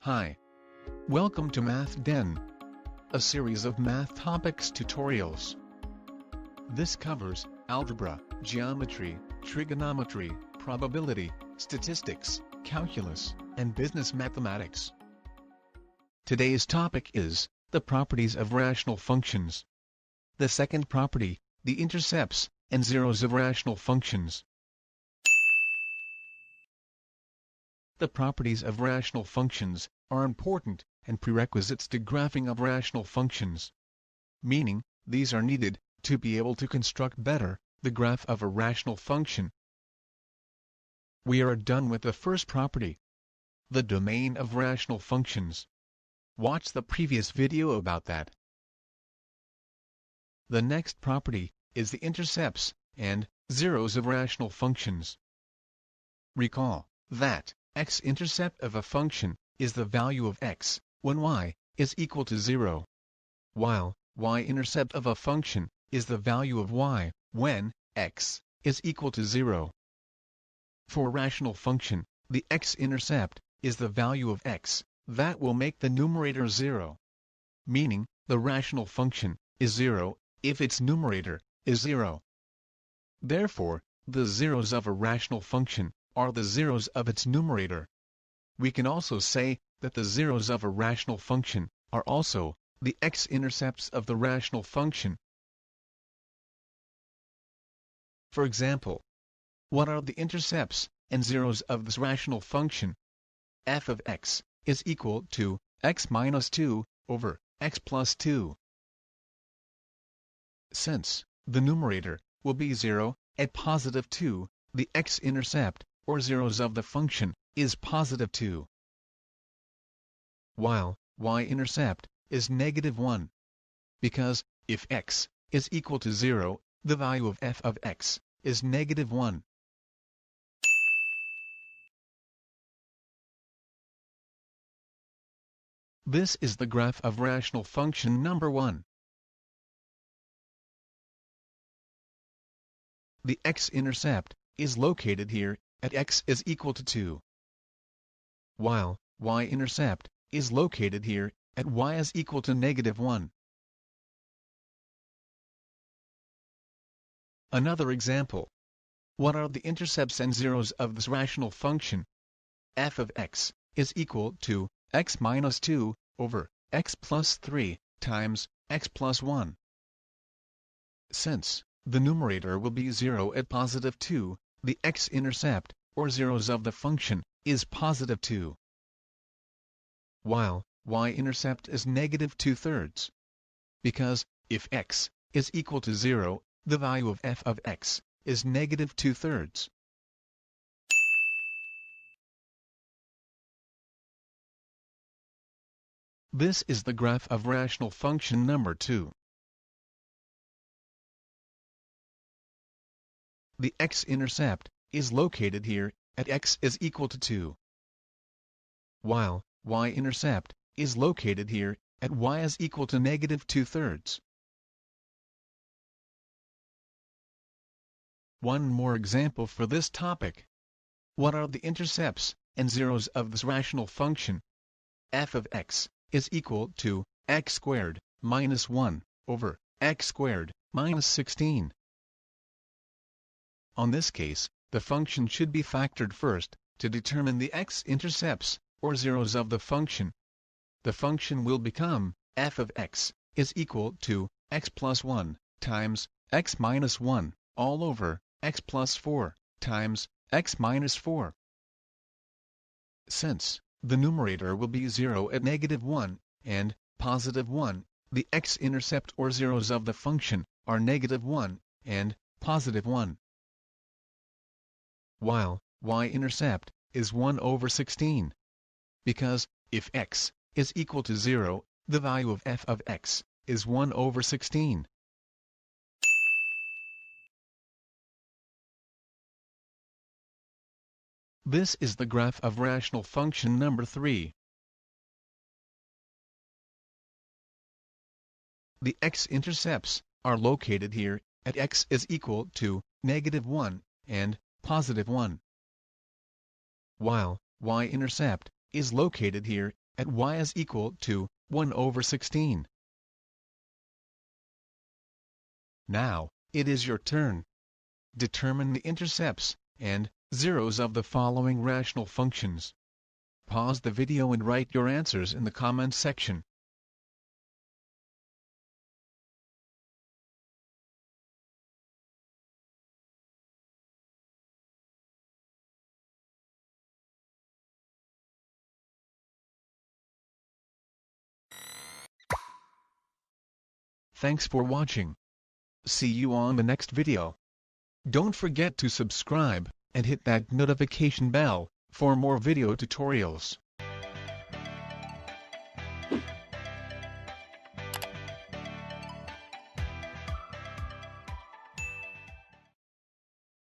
Hi. Welcome to Math Den, a series of math topics tutorials. This covers algebra, geometry, trigonometry, probability, statistics, calculus, and business mathematics. Today's topic is the properties of rational functions. The second property, the intercepts and zeros of rational functions. The properties of rational functions are important and prerequisites to graphing of rational functions. Meaning, these are needed to be able to construct better the graph of a rational function. We are done with the first property, the domain of rational functions. Watch the previous video about that. The next property is the intercepts and zeros of rational functions. Recall that x-intercept of a function is the value of x when y is equal to 0, while y-intercept of a function is the value of y when x is equal to 0. For a rational function, the x-intercept is the value of x that will make the numerator 0, meaning the rational function is 0 if its numerator is 0. Therefore, the zeros of a rational function are the zeros of its numerator. We can also say that the zeros of a rational function are also the x-intercepts of the rational function. For example, what are the intercepts and zeros of this rational function? F of x is equal to x minus 2 over x plus 2. Since the numerator will be 0 at positive 2, the x-intercept or zeros of the function is positive 2. While y-intercept is negative 1. Because, if x is equal to 0, the value of f of x is negative 1. This is the graph of rational function number 1. The x-intercept is located here at x is equal to 2, while y-intercept is located here at y is equal to negative 1. Another example. What are the intercepts and zeros of this rational function? F of x is equal to x minus 2 over x plus 3 times x plus 1. Since the numerator will be 0 at positive 2, the x-intercept, or zeros of the function, is positive 2. While y-intercept is negative 2/3. Because, if x is equal to 0, the value of f of x is negative 2/3. This is the graph of rational function number 2. The x-intercept is located here at x is equal to 2, while y-intercept is located here at y is equal to negative 2/3. One more example for this topic. What are the intercepts and zeros of this rational function? F of x is equal to x squared minus 1 over x squared minus 16. On this case, the function should be factored first to determine the x-intercepts or zeros of the function. The function will become f of x is equal to x plus 1 times x minus 1 all over x plus 4 times x minus 4. Since the numerator will be 0 at negative 1 and positive 1, the x-intercept or zeros of the function are negative 1 and positive 1. While y-intercept is 1 over 16. Because, if x is equal to 0, the value of f of x is 1 over 16. This is the graph of rational function number 3. The x-intercepts are located here at x is equal to negative 1 and positive 1, while y-intercept is located here at y is equal to 1 over 16. Now, it is your turn. Determine the intercepts and zeros of the following rational functions. Pause the video and write your answers in the comments section. Thanks for watching. See you on the next video. Don't forget to subscribe and hit that notification bell for more video tutorials.